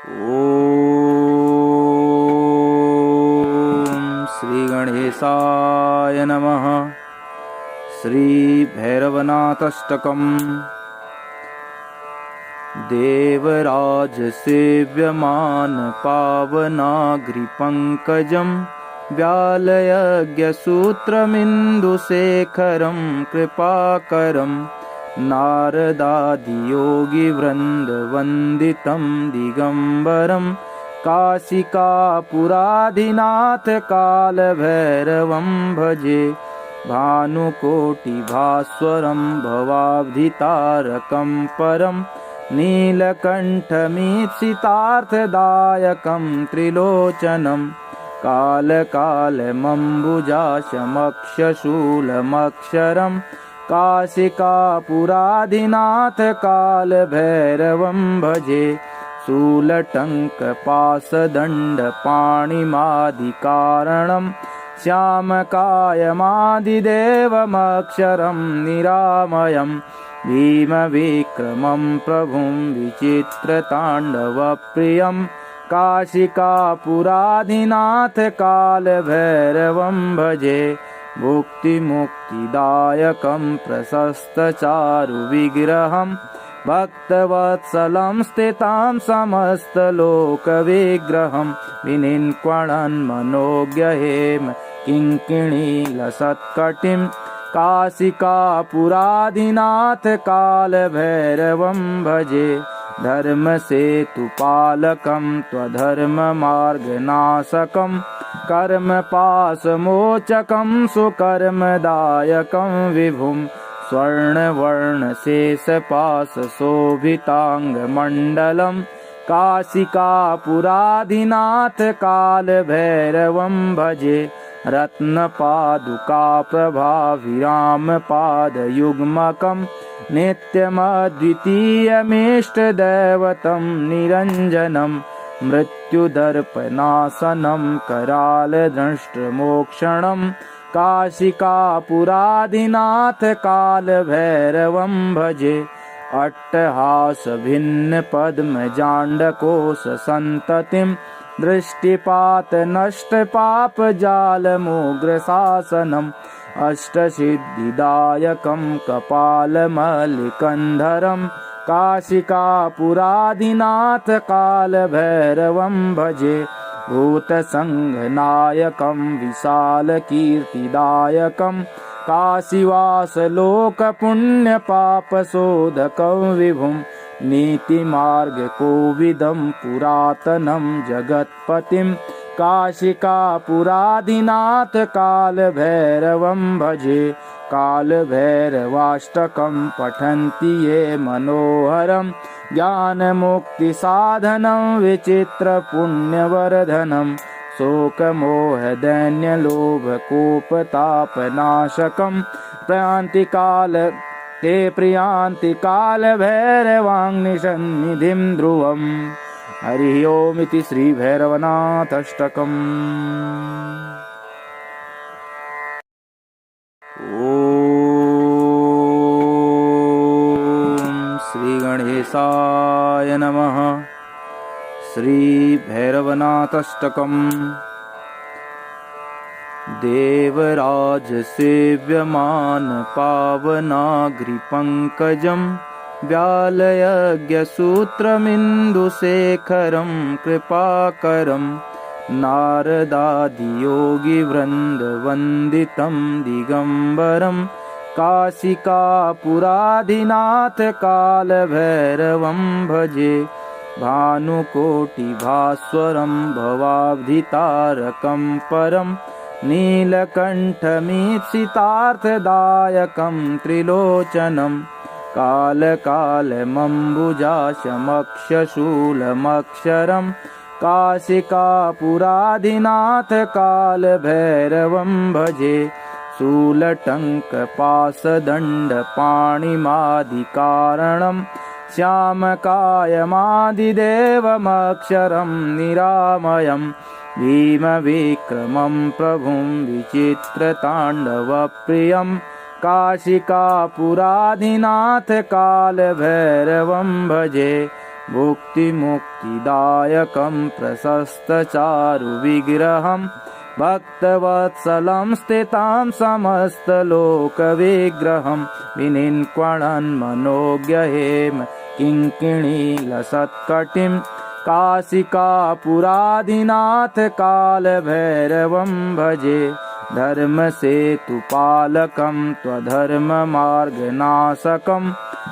ॐ श्री गणेशाय नमः। श्री भैरवनाथाष्टकम्। देवराज सेव्यमान पावनाग्रिपङ्कजं व्यालयज्ञसूत्रमिन्दुशेखरं कृपाकरं नारदादियोगिवृन्दवन्दितं दिगम्बरं काशिकापुराधिनाथ कालभैरवं भजे। भानुकोटिभास्वरं भवाब्धितारकं परं नीलकण्ठमीप्सितार्थदायकं त्रिलोचनं कालकालमम्बुजाशमक्षशूलमक्षरं काशिकापुराधिनाथ कालभैरवं भजे। शूलटङ्कपाशदण्डपाणिमादिकारणं श्यामकायमादिदेवमक्षरं निरामयं भीमविक्रमं प्रभुं विचित्रताण्डवप्रियं काशिकापुराधिनाथ कालभैरवं भजे। भुक्तिमुक्तिदायकं प्रशस्तचारुविग्रहं भक्तवत्सलं स्थितां समस्तलोकविग्रहं विनिन्क्वणन्मनोज्ञहेम किङ्किणीलसत्कटिं काशिकापुराधिनाथ कालभैरवं भजे। धर्मसेतुपालकं त्वधर्ममार्गनाशकं कर्मपाशमोचकं सुकर्मदायकं विभुं स्वर्णवर्णशेषपाशशोभिताङ्गमण्डलं काशिकापुराधिनाथ कालभैरवं भजे। रत्नपादुकाप्रभाविरामपादयुग्मकं नित्यमद्वितीयमीष्टदैवतं निरञ्जनं मृत्युदर्पनाशनं करालदंष्ट्रमोक्षणं काशिकापुराधिनाथ कालभैरवं भजे। अट्टहासभिन्नपद्मजाण्डकोशसन्ततिं दृष्टिपातनष्टपापजालमुग्रशासनम् अष्टसिद्धिदायकं कपालमलिकन्धरं काशिकापुराधिनाथ कालभैरवं भजे। भूतसङ्घनायकं विशालकीर्तिदायकं काशीवासलोकपुण्यपापशोधकं विभुं नीतिमार्गकोविदं पुरातनं जगत्पतिं काशिकापुराधिनाथ कालभैरवं भजे। कालभैरवाष्टकं पठन्ति ये मनोहरं ज्ञानमुक्तिसाधनं विचित्रपुण्यवर्धनं शोकमोहदैन्यलोभकोपतापनाशकं ते प्रयान्ति कालभैरवाङ्निसन्निधिं ध्रुवम्। हरिः ओम् इति श्रीभैरवनाथाष्टकम्। ॐ श्रीगणेशाय नमः। श्रीभैरवनाथाष्टकम्। देवराज सेव्यमान पावनाग्रिपङ्कजं व्यालयज्ञसूत्रमिन्दुशेखरं कृपाकरं नारदादियोगिवृन्दवन्दितं दिगम्बरं काशिकापुराधिनाथ कालभैरवं भजे। भानुकोटिभास्वरं भवाब्धितारकं परं नीलकण्ठमीप्सितार्थदायकं त्रिलोचनं कालकालमम्बुजाशमक्षशूलमक्षरं काशिकापुराधिनाथ कालभैरवं भजे। शूलटङ्कपाशदण्डपाणिमादिकारणं श्यामकायमादिदेवमक्षरं निरामयं भीमविक्रमं प्रभुं विचित्रताण्डवप्रियं काशिकापुराधिनाथ कालभैरवं भजे। भुक्तिमुक्तिदायकं प्रशस्तचारुविग्रहं भक्तवत्सलं स्थितां समस्तलोकविग्रहं विनिन्क्वणन्मनोज्ञहेम किङ्किणीलसत्कटिं काशिकापुराधिनाथ कालभैरवं भजे धर्मसेतुपालकं त्वधर्ममार्गनाशकं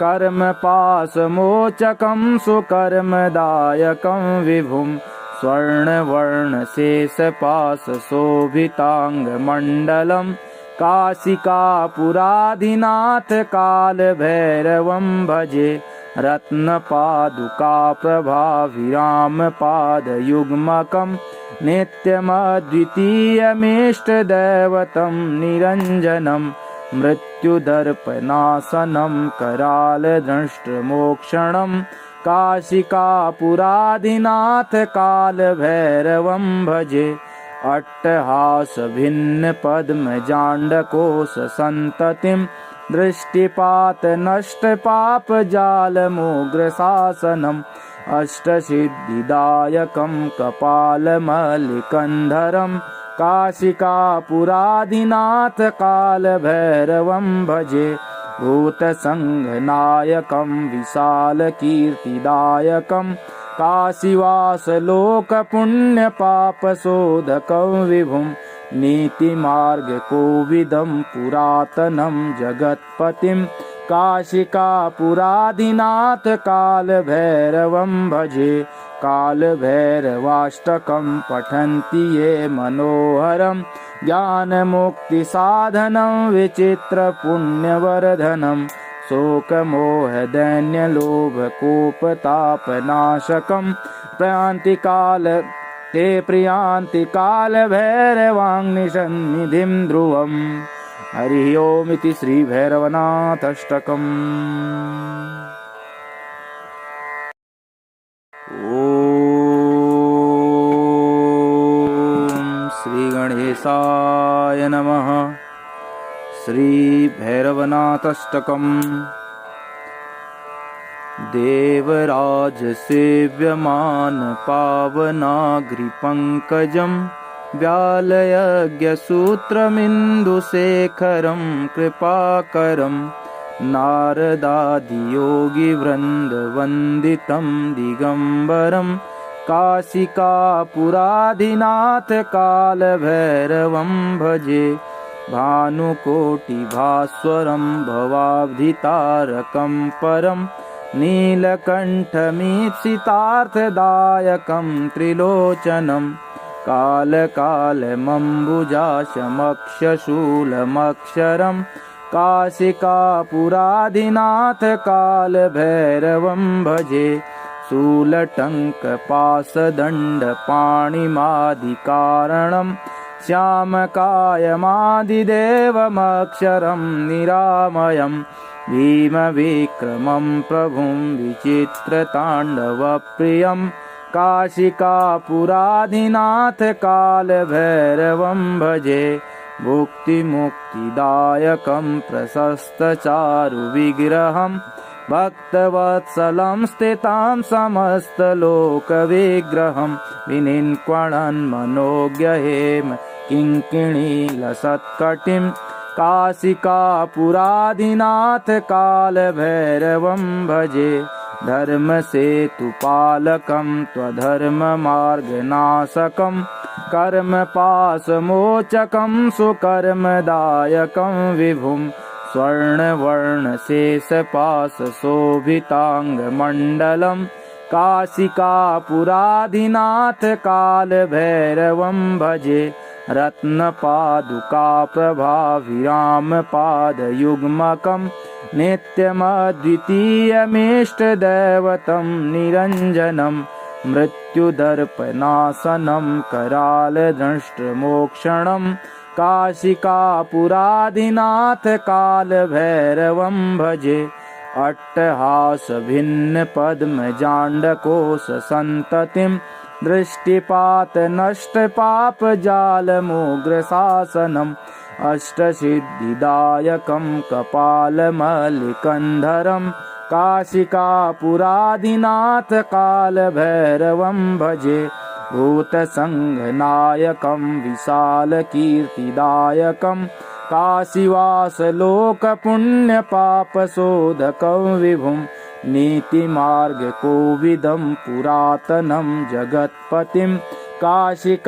कर्मपाशमोचकं सुकर्मदायकं विभुं स्वर्णवर्णशेषपाशशोभिताङ्गमण्डलं काशिकापुराधिनाथ कालभैरवं भजे रत्नपादुकाप्रभाविरामपादयुग्मकं नित्यमद्वितीयमीष्टदैवतं निरञ्जनं मृत्युदर्पनाशनं करालदंष्ट्रमोक्षणं काशिकापुराधिनाथ कालभैरवं भजे अट्टहासभिन्नपद्मजाण्डकोशसन्ततिं दृष्टिपातनष्टपापजालमुग्रशासनम् अष्टसिद्धिदायकं कपालमलिकन्धरं काशिकापुराधिनाथ कालभैरवं भजे भूतसङ्घनायकं विशालकीर्तिदायकं काशीवासलोकपुण्यपापशोधकं विभुं नीतिमार्गकोविदं पुरातनं जगत्पतिं काशिकापुराधिनाथ कालभैरवं भजे कालभैरवाष्टकं पठन्ति ये मनोहरं ज्ञानमुक्तिसाधनं विचित्रपुण्यवर्धनं शोकमोहदैन्यलोभकोपतापनाशकं ते प्रियान्ति कालभैरवाङ्निसन्निधिं ध्रुवम् हरि ओम इति श्री भैरवनाथाष्टकम्। ओम श्री गणेशाय नमः। श्री भैरवनाथाष्टकम्। देवराज सेव्यमान पावनाग्रिपङ्कजं व्यालयज्ञसूत्रमिन्दुशेखरं कृपाकरं नारदादियोगिवृन्दवन्दितं दिगम्बरं काशिकापुराधिनाथ कालभैरवं भजे भानुकोटिभास्वरं भवाब्धितारकं परं नीलकण्ठमीप्सितार्थदायकं त्रिलोचनं कालकालमम्बुजाशमक्षशूलमक्षरं काशिकापुराधिनाथ कालभैरवं भजे शूलटङ्कपाशदण्डपाणिमादिकारणं श्यामकायमादिदेवमक्षरं निरामयं भीमविक्रमं प्रभुं विचित्रताण्डवप्रियं काशिकापुराधिनाथ कालभैरवं भजे भुक्तिमुक्तिदायकं प्रशस्तचारुविग्रहं भक्तवत्सलं स्थितां समस्तलोकविग्रहं विनिन्क्वणन्मनोज्ञहेम किङ्किणीलसत्कटिं काशिकापुराधिनाथ कालभैरवं भजे धर्मसेतुपालकं त्वधर्ममार्गनाशकं कर्मपाशमोचकं सुकर्मदायकं विभुं स्वर्णवर्णशेषपाशशोभिताङ्गमण्डलं काशिकापुराधिनाथ कालभैरवं भजे रत्नपादुकाप्रभाविरामपादयुग्मकं नित्यमद्वितीयमीष्टदैवतं निरञ्जनं मृत्युदर्पनाशनं करालदंष्ट्रमोक्षणं काशिकापुराधिनाथ कालभैरवं भजे अट्टहासभिन्नपद्मजाण्डकोशसन्ततिं दृष्टिपातनष्टपापजालमुग्रशासनम् अष्टसिद्धिदायकं कपालमलिकन्धरं काशिकापुराधिनाथ कालभैरवं भजे भूतसङ्घनायकं विशालकीर्तिदायकं काशीवासलोकपुण्यपापशोधकं विभुं नीतिमार्गकोविदं पुरातनं जगत्पतिं काशिकापुराधिनाथ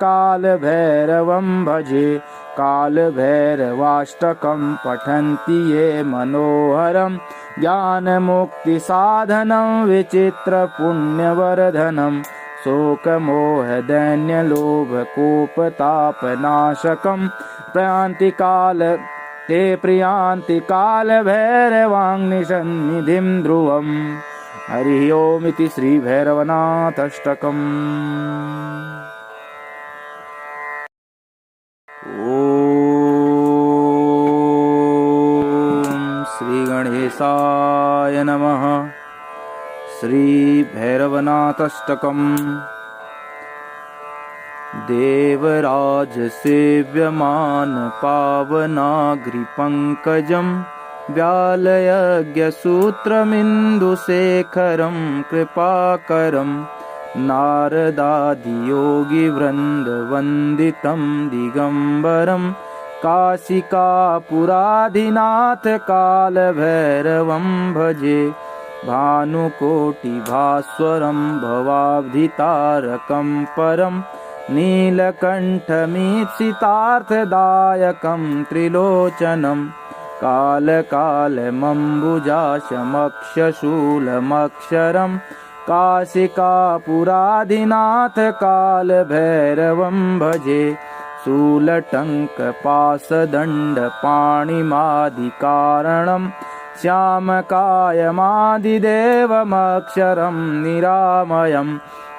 कालभैरवं भजे कालभैरवाष्टकं पठन्ति ये मनोहरं ज्ञानमुक्तिसाधनं विचित्रपुण्यवर्धनं शोकमोहदैन्यलोभकोपतापनाशकं प्रयान्तिकाल ते प्रियान्ति कालभैरवाङ्निसन्निधिं ध्रुवम्। हरि ओमिति श्रीभैरवनाथाष्टकम्। श्रीगणेशाय नमः। श्रीभैरवनाथाष्टकम्। देवराजसेव्यमान पावनाग्रिपङ्कजं व्यालयज्ञसूत्रमिन्दुशेखरं कृपाकरं नारदादियोगिवृन्दवन्दितं दिगम्बरं काशिकापुराधिनाथ कालभैरवं भजे भानुकोटिभास्वरं भवाब्धितारकं परं नीलकण्ठमीप्सितार्थदायकं त्रिलोचनं कालकालमम्बुजाशमक्षशूलमक्षरं काशिकापुराधिनाथ कालभैरवं भजे शूलटङ्कपाशदण्डपाणिमादिकारणं श्यामकायमादिदेवमक्षरं निरामयं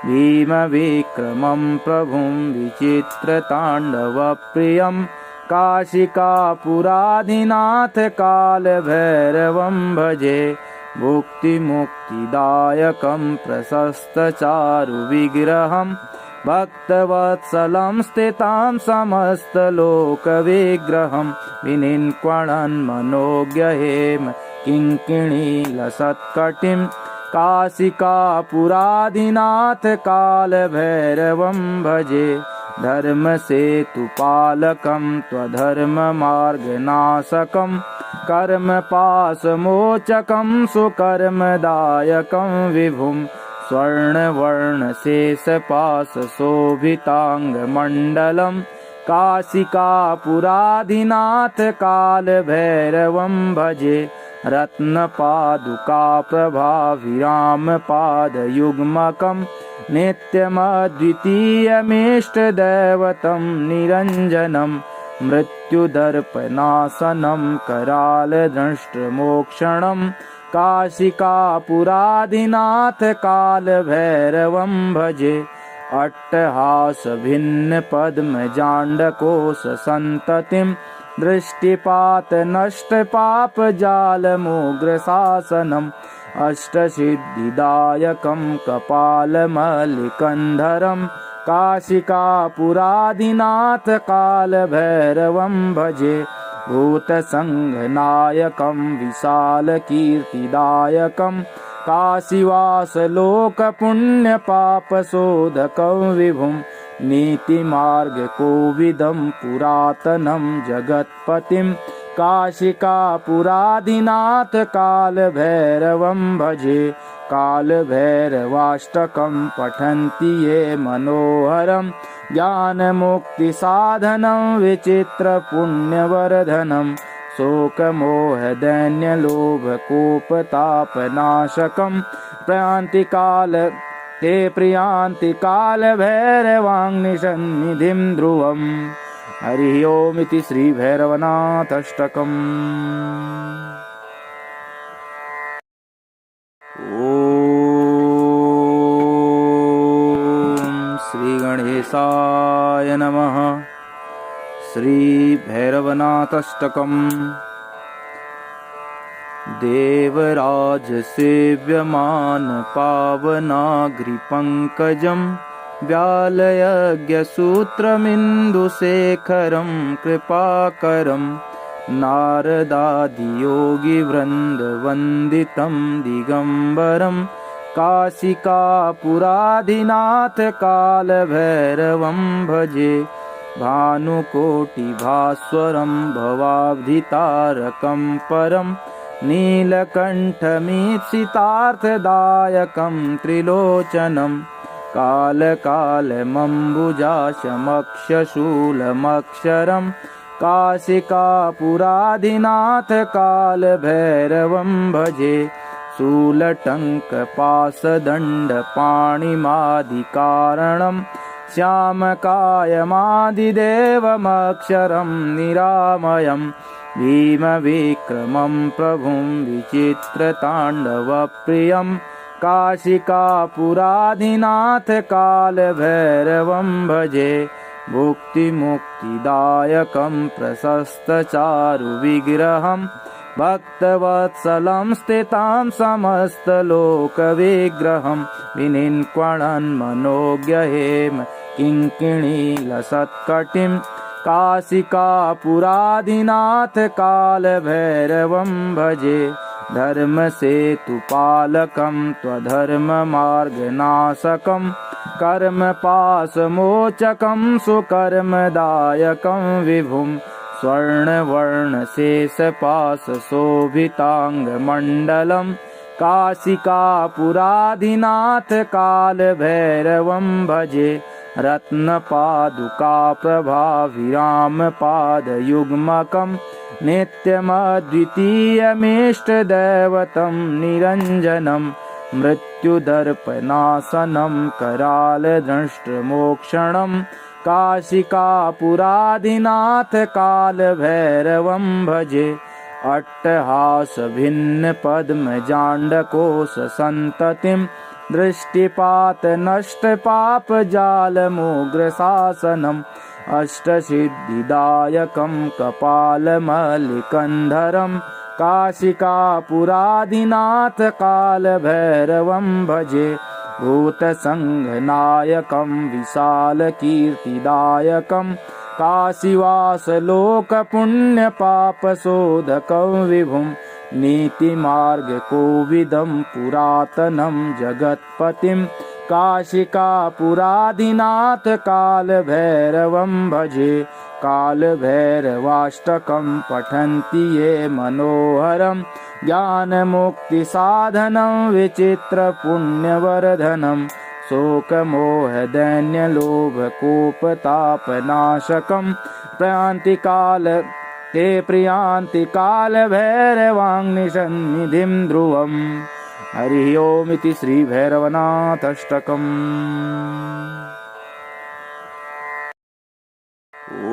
भीमविक्रमं प्रभुं विचित्रताण्डवप्रियं काशिकापुराधिनाथ कालभैरवं भजे भुक्तिमुक्तिदायकं प्रशस्तचारुविग्रहं भक्तवत्सलं स्थितां समस्तलोकविग्रहं विनिन्क्वणन्मनोज्ञहेम किङ्किणीलसत्कटिं काशिकापुराधिनाथ कालभैरवं भजे धर्मसेतुपालकं त्वधर्ममार्गनाशकं कर्मपाशमोचकं सुकर्मदायकं विभुं स्वर्णवर्णशेषपाशशोभिताङ्गमण्डलं काशिकापुराधिनाथ कालभैरवं भजे रत्नपादुकाप्रभाविरामपादयुग्मकं नित्यमद्वितीयमीष्टदैवतं निरञ्जनं मृत्युदर्पनाशनं करालदंष्ट्रमोक्षणं काशिकापुराधिनाथ कालभैरवं भजे अट्टहासभिन्नपद्मजाण्डकोशसन्ततिं दृष्टिपातनष्टपापजालमुग्रशासनम् अष्टसिद्धिदायकं कपालमलिकन्धरं काशिकापुराधिनाथ कालभैरवं भजे भूतसङ्घनायकं विशालकीर्तिदायकं काशीवासलोकपुण्यपापशोधकं विभुं नीतिमार्गकोविदं पुरातनं जगत्पतिं काशिकापुराधिनाथ कालभैरवं भजे कालभैरवाष्टकं पठन्ति ये मनोहरं ज्ञानमुक्तिसाधनं विचित्रपुण्यवर्धनं शोकमोहदैन्यलोभकोपतापनाशकं ते प्रियान्ति कालभैरवाङ्निसन्निधिं ध्रुवम्। हरि ओमिति श्रीभैरवनाथाष्टकम्। श्रीगणेशाय नमः। श्रीभैरवनाथाष्टकम्। देवराजसेव्यमान पावनाग्रिपङ्कजं व्यालयज्ञसूत्रमिन्दुशेखरं कृपाकरं नारदादियोगिवृन्दवन्दितं दिगम्बरं काशिकापुराधिनाथ कालभैरवं भजे। भानुकोटिभास्वरं भवाब्धितारकं परं नीलकण्ठमीप्सितार्थदायकं त्रिलोचनं कालकालमम्बुजाशमक्षशूलमक्षरं काशिकापुराधिनाथ कालभैरवं भजे। शूलटङ्कपाशदण्डपाणिमादिकारणं श्यामकायमादिदेवमक्षरं निरामयं भीमविक्रमं प्रभुं विचित्रताण्डवप्रियं काशिकापुराधिनाथ कालभैरवं भजे। भुक्तिमुक्तिदायकं प्रशस्तचारुविग्रहं भक्तवत्सलं स्थितां समस्तलोकविग्रहं विनिन्क्वणन्मनोज्ञहेम किङ्किणीलसत्कटिं काशिकापुराधिनाथ कालभैरवं भजे। धर्मसेतुपालकं त्वधर्ममार्गनाशकं कर्मपाशमोचकं सुकर्मदायकं विभुं स्वर्णवर्णशेषपाशशोभिताङ्गमण्डलं काशिकापुराधिनाथ कालभैरवं भजे। रत्नपादुकाप्रभाविरामपादयुग्मकं नित्यमद्वितीयमीष्टदैवतं निरञ्जनं मृत्युदर्पनाशनं करालदंष्ट्रमोक्षणं काशिकापुराधिनाथ कालभैरवं भजे। अट्टहासभिन्नपद्मजाण्डकोशसन्ततिं दृष्टिपातनष्टपापजालमुग्रशासनम् अष्टसिद्धिदायकं कपालमलिकन्धरं काशिकापुराधिनाथ कालभैरवं भजे। भूतसङ्घनायकं विशालकीर्तिदायकं काशीवासलोकपुण्यपापशोधकं विभुं नीतिमार्गकोविदं पुरातनं जगत्पतिं काशिकापुराधिनाथ कालभैरवं भजे। कालभैरवाष्टकं पठन्ति ये मनोहरं ज्ञानमुक्तिसाधनं विचित्रपुण्यवर्धनं शोकमोहदैन्यलोभकोपतापनाशकं ते प्रयान्ति कालभैरवाङ्निसन्निधिं ध्रुवम्। हरिः ओमिति श्रीभैरवनाथाष्टकम्। ॐ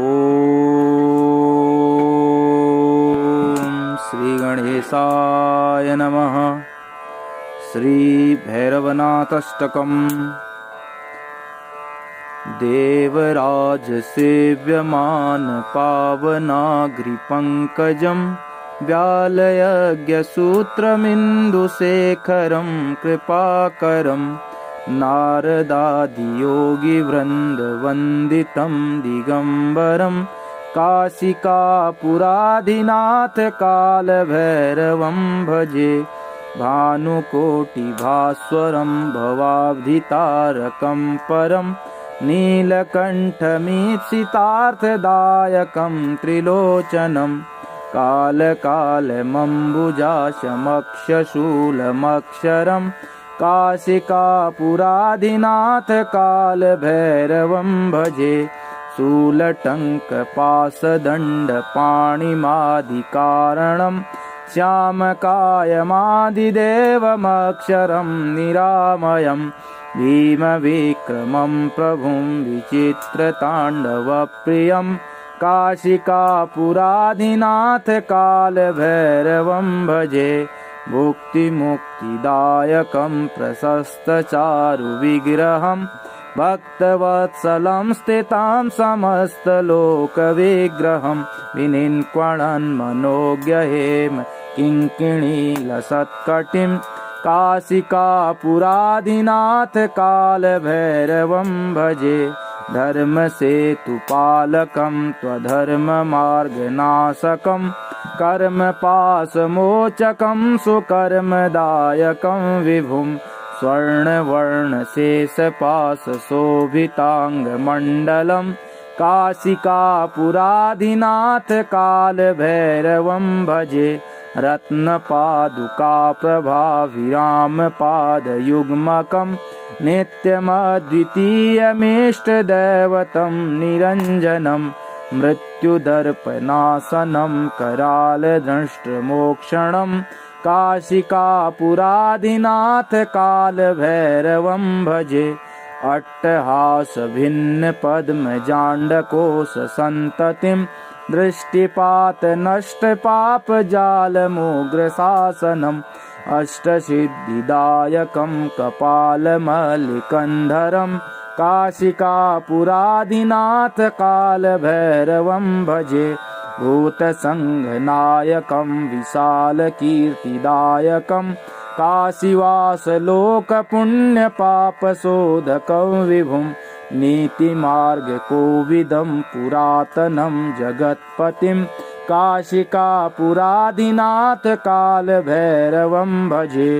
श्रीगणेशाय नमः। श्रीभैरवनाथाष्टकम्। देवराजसेव्यमान पावनाग्रिपङ्कजं व्यालयज्ञसूत्रमिन्दुशेखरं कृपाकरं नारदादियोगिवृन्दवन्दितं दिगम्बरं काशिकापुराधिनाथ कालभैरवं भजे। भानुकोटिभास्वरं भवाब्धितारकं परं नीलकण्ठमीप्सितार्थदायकं त्रिलोचनं कालकालमम्बुजाशमक्षशूलमक्षरं काशिकापुराधिनाथ कालभैरवं भजे। शूलटङ्कपाशदण्डपाणिमादिकारणं श्यामकायमादिदेवमक्षरं निरामयं भीमविक्रमं प्रभुं विचित्रताण्डवप्रियं काशिकापुराधिनाथ कालभैरवं भजे। भुक्तिमुक्तिदायकं प्रशस्तचारुविग्रहं भक्तवत्सलं स्थितां समस्तलोकविग्रहं विनिन्क्वणन्मनोज्ञहेम किङ्किणीलसत्कटिं काशिकापुराधिनाथ कालभैरवं भजे। धर्मसेतुपालकं त्वधर्ममार्गनाशकं कर्मपाशमोचकं सुकर्मदायकं विभुं स्वर्णवर्णशेषपाशशोभिताङ्गमण्डलं काशिकापुराधिनाथ कालभैरवं भजे रत्नपादुकाप्रभाविरामपादयुग्मकं नित्यमद्वितीयमीष्टदैवतं निरञ्जनं मृत्युदर्पनाशनं करालदंष्ट्रमोक्षणं काशिकापुराधिनाथ कालभैरवं भजे अट्टहासभिन्नपद्मजाण्डकोशसन्ततिं दृष्टिपातनष्टपापजालमुग्रशासनम् अष्टसिद्धिदायकं कपालमलिकन्धरं काशिकापुराधिनाथ कालभैरवं भजे भूतसङ्घनायकं विशालकीर्तिदायकं काशीवासलोकपुण्यपापशोधकं विभुं नीतिमार्गकोविदं पुरातनं जगत्पतिं काशिकापुराधिनाथ कालभैरवं भजे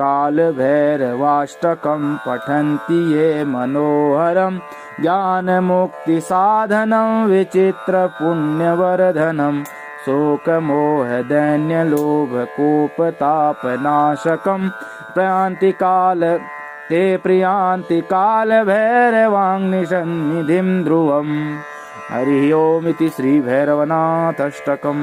कालभैरवाष्टकं पठन्ति ये मनोहरं ज्ञानमुक्तिसाधनं विचित्रपुण्यवर्धनं शोकमोहदैन्यलोभकोपतापनाशकं प्रयान्तिकाल ते प्रियान्ति कालभैरवाङ्निसन्निधिं ध्रुवम्। हरि ओमिति श्रीभैरवनाथाष्टकम्।